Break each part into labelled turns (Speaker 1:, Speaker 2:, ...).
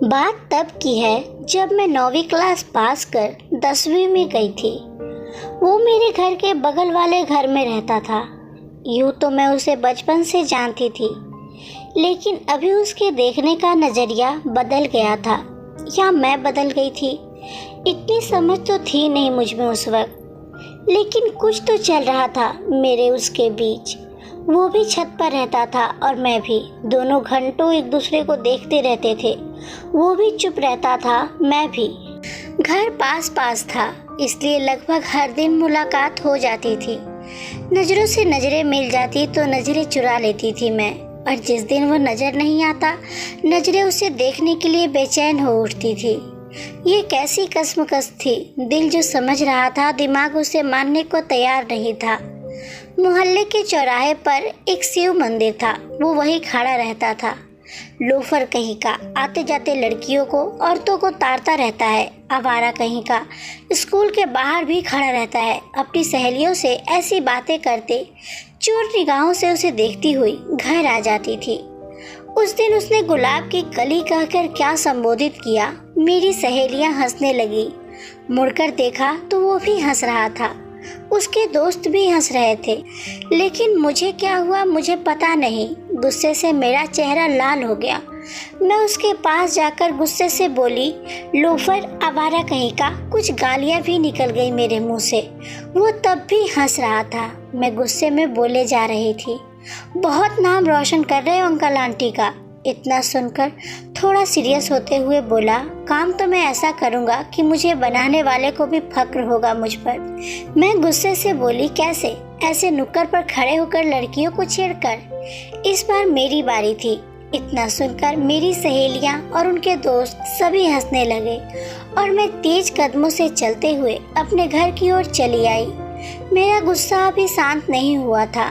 Speaker 1: बात तब की है जब मैं 9वीं क्लास पास कर 10वीं में गई थी। वो मेरे घर के बगल वाले घर में रहता था। यूँ तो मैं उसे बचपन से जानती थी, लेकिन अभी उसके देखने का नज़रिया बदल गया था, या मैं बदल गई थी। इतनी समझ तो थी नहीं मुझ में उस वक्त, लेकिन कुछ तो चल रहा था मेरे उसके बीच। वो भी छत पर रहता था और मैं भी। दोनों घंटों एक दूसरे को देखते रहते थे। वो भी चुप रहता था, मैं भी। घर पास पास था, इसलिए लगभग हर दिन मुलाकात हो जाती थी। नज़रों से नज़रें मिल जाती तो नज़रें चुरा लेती थी मैं, और जिस दिन वो नज़र नहीं आता, नज़रें उसे देखने के लिए बेचैन हो उठती थी। ये कैसी कश्मकश थी। दिल जो समझ रहा था, दिमाग उसे मानने को तैयार नहीं था। मोहल्ले के चौराहे पर एक शिव मंदिर था। वो वहीं खड़ा रहता था। लोफर कहीं का, आते जाते लड़कियों को, औरतों को ताड़ता रहता है। आवारा कहीं का, स्कूल के बाहर भी खड़ा रहता है। अपनी सहेलियों से ऐसी बातें करते चोर निगाहों से उसे देखती हुई घर आ जाती थी। उस दिन उसने गुलाब की कली कहकर क्या संबोधित किया। मेरी सहेलियां हंसने लगी। मुड़कर देखा तो वो भी हंस रहा था। उसके दोस्त भी हंस रहे थे, लेकिन मुझे क्या हुआ मुझे पता नहीं। गुस्से से मेरा चेहरा लाल हो गया। मैं उसके पास जाकर गुस्से से बोली, लोफर, आवारा कहीं का। कुछ गालियां भी निकल गई मेरे मुंह से। वो तब भी हंस रहा था। मैं गुस्से में बोले जा रही थी, बहुत नाम रोशन कर रहे हो अंकल आंटी का। इतना सुनकर थोड़ा सीरियस होते हुए बोला, काम तो मैं ऐसा करूँगा कि मुझे बनाने वाले को भी फक्र होगा मुझ पर। मैं गुस्से से बोली, कैसे? ऐसे नुक्कड़ पर खड़े होकर लड़कियों को छेड़कर। इस बार मेरी बारी थी। इतना सुनकर मेरी सहेलियां और उनके दोस्त सभी हंसने लगे और मैं तेज कदमों से चलते हुए अपने घर की ओर चली आई। मेरा गुस्सा अभी शांत नहीं हुआ था।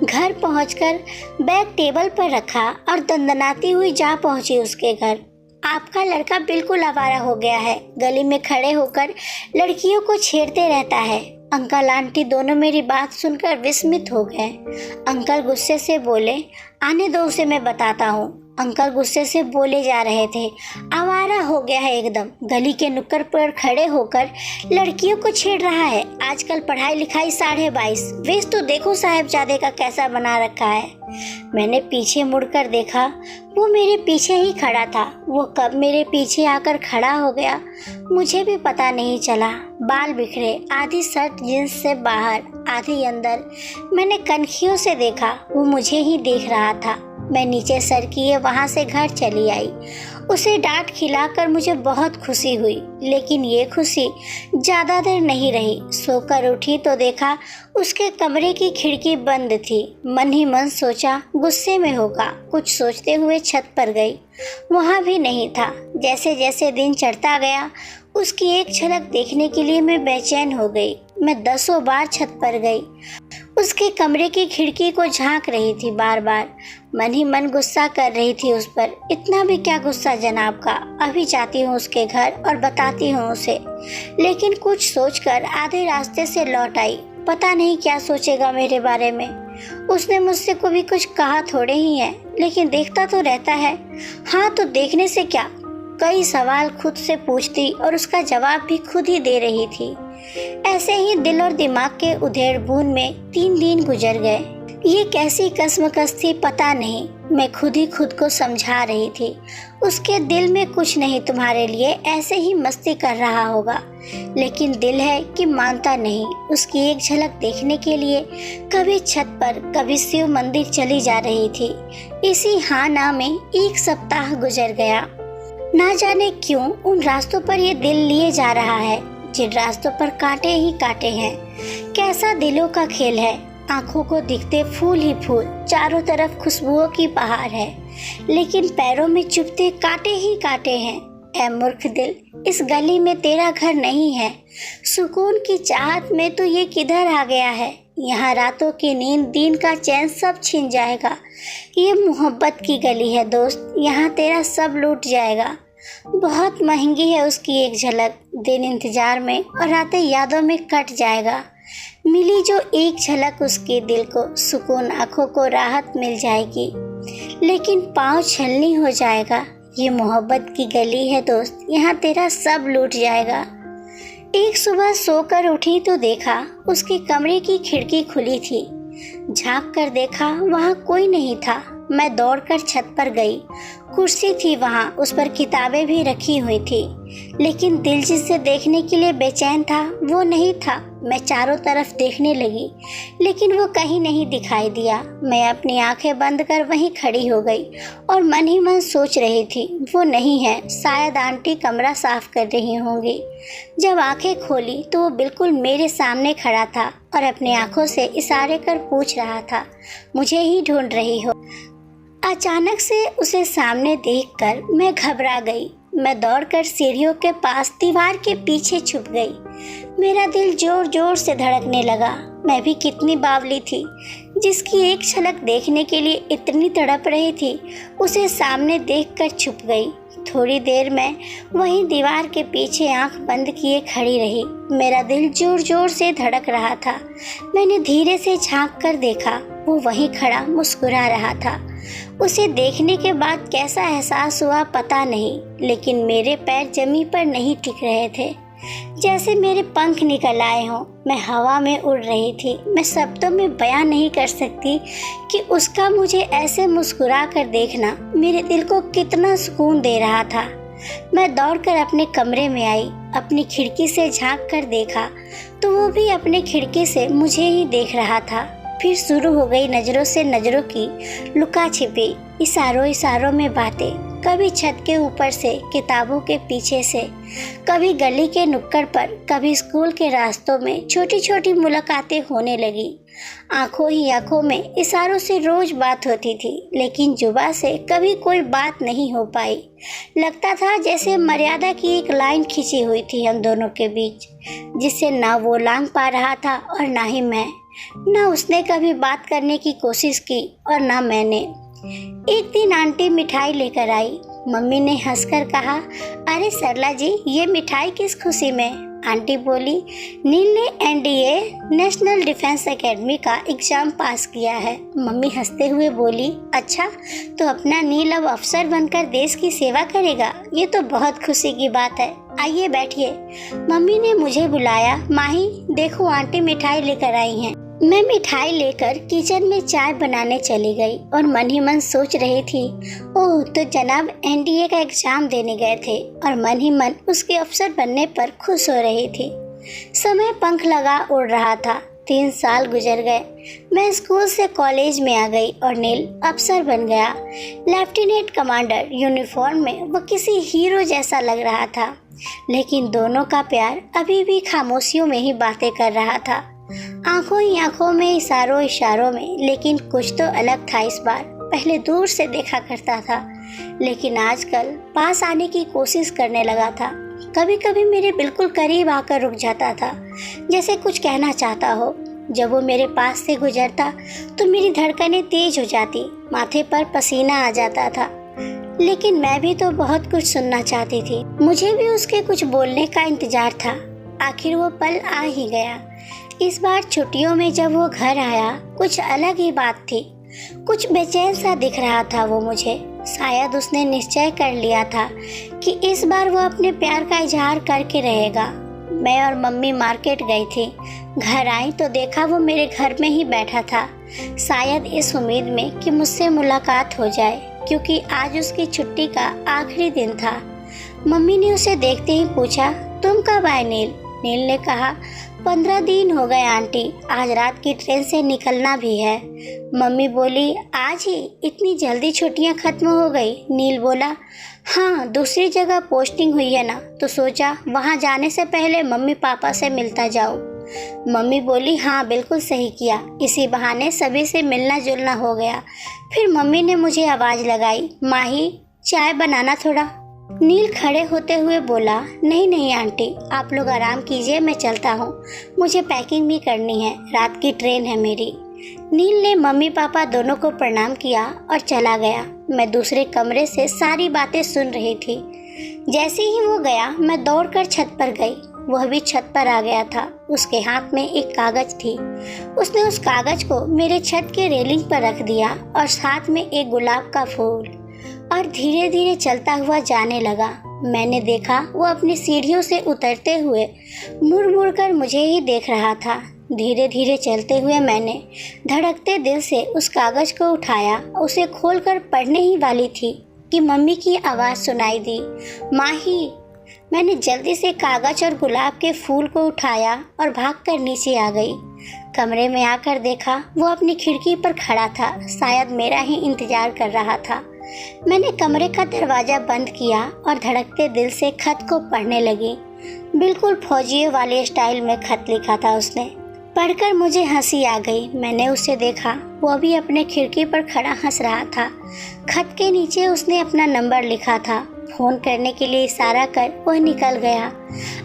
Speaker 1: घर पहुंचकर बैग टेबल पर रखा और दंदनाती हुई जा पहुंची उसके घर। आपका लड़का बिल्कुल आवारा हो गया है। गली में खड़े होकर लड़कियों को छेड़ते रहता है। अंकल आंटी दोनों मेरी बात सुनकर विस्मित हो गए। अंकल गुस्से से बोले, आने दो उसे, मैं बताता हूँ। अंकल गुस्से से बोले जा रहे थे, आवारा हो गया है एकदम। गली के नुक्कड़ पर खड़े होकर लड़कियों को छेड़ रहा है। आजकल पढ़ाई लिखाई 22.5। वेश तो देखो साहिबजादे का कैसा बना रखा है। मैंने पीछे मुड़कर देखा, वो मेरे पीछे ही खड़ा था। वो कब मेरे पीछे आकर खड़ा हो गया मुझे भी पता नहीं चला। बाल बिखरे, आधी शर्ट जींस से बाहर, आधी अंदर। मैंने कनखियों से देखा, वो मुझे ही देख रहा था। मैं नीचे सर किए वहाँ से घर चली आई। उसे डांट खिलाकर मुझे बहुत खुशी हुई, लेकिन ये खुशी ज़्यादा देर नहीं रही। सोकर उठी तो देखा उसके कमरे की खिड़की बंद थी। मन ही मन सोचा गुस्से में होगा। कुछ सोचते हुए छत पर गई, वहाँ भी नहीं था। जैसे जैसे दिन चढ़ता गया, उसकी एक झलक देखने के लिए मैं बेचैन हो गई। मैं 10 बार छत पर गई, उसके कमरे की खिड़की को झांक रही थी बार बार। मन ही मन गुस्सा कर रही थी उस पर। इतना भी क्या गुस्सा जनाब का। अभी जाती हूँ उसके घर और बताती हूँ उसे। लेकिन कुछ सोचकर आधे रास्ते से लौट आई। पता नहीं क्या सोचेगा मेरे बारे में। उसने मुझसे कभी कुछ कहा थोड़े ही है, लेकिन देखता तो रहता है। हाँ तो देखने से क्या। कई सवाल खुद से पूछती और उसका जवाब भी खुद ही दे रही थी। ऐसे ही दिल और दिमाग के उधेड़-बुन में 3 दिन गुजर गए। ये कैसी कश्मकश थी पता नहीं। मैं खुद ही खुद को समझा रही थी, उसके दिल में कुछ नहीं तुम्हारे लिए, ऐसे ही मस्ती कर रहा होगा। लेकिन दिल है कि मानता नहीं। उसकी एक झलक देखने के लिए कभी छत पर, कभी शिव मंदिर चली जा रही थी। इसी हाँ ना में 1 सप्ताह गुजर गया। ना जाने क्यों उन रास्तों पर ये दिल लिए जा रहा है जिन रास्तों पर कांटे ही कांटे हैं। कैसा दिलों का खेल है। आंखों को दिखते फूल ही फूल, चारों तरफ खुशबुओं की बहार है, लेकिन पैरों में चुभते कांटे ही कांटे हैं। ऐ मूर्ख दिल, इस गली में तेरा घर नहीं है। सुकून की चाहत में तो ये किधर आ गया है। यहाँ रातों की नींद, दिन का चैन सब छिन जाएगा। ये मोहब्बत की गली है दोस्त, यहाँ तेरा सब लूट जाएगा। बहुत महंगी है उसकी एक झलक। दिन इंतजार में और रातें यादों में कट जाएगा। मिली जो एक झलक उसके दिल को, सुकून, आंखों को राहत मिल जाएगी, लेकिन पाँव छलनी हो जाएगा। ये मोहब्बत की गली है दोस्त, यहाँ तेरा सब लूट जाएगा। एक सुबह सोकर उठी तो देखा उसके कमरे की खिड़की खुली थी। झांक कर देखा वहाँ कोई नहीं था। मैं दौड़कर छत पर गई। कुर्सी थी वहाँ, उस पर किताबें भी रखी हुई थी, लेकिन दिल जिसे देखने के लिए बेचैन था वो नहीं था। मैं चारों तरफ देखने लगी, लेकिन वो कहीं नहीं दिखाई दिया। मैं अपनी आंखें बंद कर वहीं खड़ी हो गई और मन ही मन सोच रही थी, वो नहीं है, शायद आंटी कमरा साफ कर रही होंगी। जब आंखें खोली तो वो बिल्कुल मेरे सामने खड़ा था और अपनी आंखों से इशारे कर पूछ रहा था, मुझे ही ढूंढ रही हो। अचानक से उसे सामने देखकर मैं घबरा गई। मैं दौड़कर सीढ़ियों के पास दीवार के पीछे छुप गई। मेरा दिल जोर जोर से धड़कने लगा। मैं भी कितनी बावली थी, जिसकी एक झलक देखने के लिए इतनी तड़प रही थी। उसे सामने देखकर छुप गई। थोड़ी देर मैं वहीं दीवार के पीछे आंख बंद किए खड़ी रही। मेरा दिल जोर जोर से धड़क रहा था। मैंने धीरे से झांक कर देखा, वो वहीं खड़ा मुस्कुरा रहा था। उसे देखने के बाद कैसा एहसास हुआ पता नहीं, लेकिन मेरे पैर जमीन पर नहीं टिक रहे थे, जैसे मेरे पंख निकल आए हों। मैं हवा में उड़ रही थी। मैं शब्दों में बयां नहीं कर सकती कि उसका मुझे ऐसे मुस्कुरा कर देखना मेरे दिल को कितना सुकून दे रहा था। मैं दौड़कर अपने कमरे में आई। अपनी खिड़की से झांक कर देखा तो वो भी अपने खिड़की से मुझे ही देख रहा था। फिर शुरू हो गई नज़रों से नज़रों की लुका छिपी, इशारों इशारों में बातें। कभी छत के ऊपर से, किताबों के पीछे से, कभी गली के नुक्कड़ पर, कभी स्कूल के रास्तों में छोटी छोटी मुलाकातें होने लगी। आंखों ही आंखों में इशारों से रोज बात होती थी, लेकिन जुबान से कभी कोई बात नहीं हो पाई। लगता था जैसे मर्यादा की एक लाइन खींची हुई थी हम दोनों के बीच, जिससे ना वो लांघ पा रहा था और ना ही मैं। ना उसने कभी बात करने की कोशिश की और ना मैंने। एक दिन आंटी मिठाई लेकर आई। मम्मी ने हंसकर कहा, अरे सरला जी, ये मिठाई किस खुशी में? आंटी बोली, नील ने एनडीए नेशनल डिफेंस एकेडमी का एग्जाम पास किया है। मम्मी हंसते हुए बोली, अच्छा, तो अपना नील अब अफसर बनकर देश की सेवा करेगा। ये तो बहुत खुशी की बात है। आइए बैठिए। मम्मी ने मुझे बुलाया। माही, देखो आंटी मिठाई लेकर आई हैं। मैं मिठाई लेकर किचन में चाय बनाने चली गई और मन ही मन सोच रही थी, ओह, तो जनाब एनडीए का एग्जाम देने गए थे, और मन ही मन उसके अफसर बनने पर खुश हो रही थी। समय पंख लगा उड़ रहा था। 3 साल गुजर गए। मैं स्कूल से कॉलेज में आ गई और नील अफसर बन गया। लेफ्टिनेंट कमांडर यूनिफॉर्म में वो किसी हीरो जैसा लग रहा था, लेकिन दोनों का प्यार अभी भी खामोशियों में ही बातें कर रहा था, आंखों ही आंखों में, इशारों इशारों में। लेकिन कुछ तो अलग था इस बार। पहले दूर से देखा करता था, लेकिन आजकल पास आने की कोशिश करने लगा था। कभी कभी मेरे बिल्कुल करीब आकर रुक जाता था, जैसे कुछ कहना चाहता हो। जब वो मेरे पास से गुजरता तो मेरी धड़कनें तेज हो जाती, माथे पर पसीना आ जाता था। लेकिन मैं भी तो बहुत कुछ सुनना चाहती थी। मुझे भी उसके कुछ बोलने का इंतजार था। आखिर वो पल आ ही गया। इस बार छुट्टियों में जब वो घर आया, कुछ अलग ही बात थी। कुछ बेचैन सा दिख रहा था वो मुझे। शायद उसने निश्चय कर लिया था कि इस बार वो अपने प्यार का इजहार करके रहेगा। मैं और मम्मी मार्केट गई थी। घर आई तो देखा वो मेरे घर में ही बैठा था, शायद इस उम्मीद में कि मुझसे मुलाकात हो जाए, क्योंकि आज उसकी छुट्टी का आखिरी दिन था। मम्मी ने उसे देखते ही पूछा, तुम कब आए नील? नील ने कहा, 15 दिन हो गए आंटी, आज रात की ट्रेन से निकलना भी है। मम्मी बोली, आज ही? इतनी जल्दी छुट्टियां खत्म हो गई? नील बोला, हाँ, दूसरी जगह पोस्टिंग हुई है ना, तो सोचा वहाँ जाने से पहले मम्मी पापा से मिलता जाऊँ। मम्मी बोली, हाँ, बिल्कुल सही किया, इसी बहाने सभी से मिलना जुलना हो गया। फिर मम्मी ने मुझे आवाज़ लगाई, माही, चाय बनाना थोड़ा। नील खड़े होते हुए बोला, नहीं नहीं आंटी, आप लोग आराम कीजिए, मैं चलता हूँ, मुझे पैकिंग भी करनी है, रात की ट्रेन है मेरी। नील ने मम्मी पापा दोनों को प्रणाम किया और चला गया। मैं दूसरे कमरे से सारी बातें सुन रही थी। जैसे ही वो गया, मैं दौड़कर छत पर गई। वह भी छत पर आ गया था। उसके हाथ में एक कागज थी। उसने उस कागज को मेरे छत के रेलिंग पर रख दिया और साथ में एक गुलाब का फूल। और धीरे धीरे चलता हुआ जाने लगा। मैंने देखा वो अपनी सीढ़ियों से उतरते हुए मुड़ मुड़ कर मुझे ही देख रहा था। धीरे धीरे चलते हुए मैंने धड़कते दिल से उस कागज़ को उठाया। उसे खोलकर पढ़ने ही वाली थी कि मम्मी की आवाज़ सुनाई दी, माही। मैंने जल्दी से कागज़ और गुलाब के फूल को उठाया और भागकर नीचे आ गई। कमरे में आकर देखा वो अपनी खिड़की पर खड़ा था, शायद मेरा ही इंतज़ार कर रहा था। मैंने कमरे का दरवाज़ा बंद किया और धड़कते दिल से खत को पढ़ने लगी। बिल्कुल फौजियों वाले स्टाइल में खत लिखा था उसने। पढ़कर मुझे हंसी आ गई। मैंने उसे देखा, वो भी अपने खिड़की पर खड़ा हंस रहा था। खत के नीचे उसने अपना नंबर लिखा था। फ़ोन करने के लिए इशारा कर वह निकल गया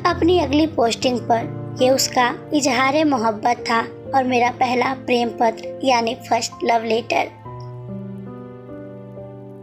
Speaker 1: अपनी अगली पोस्टिंग पर। ये उसका इजहार मोहब्बत था और मेरा पहला प्रेम पत्र यानी फर्स्ट लव लेटर।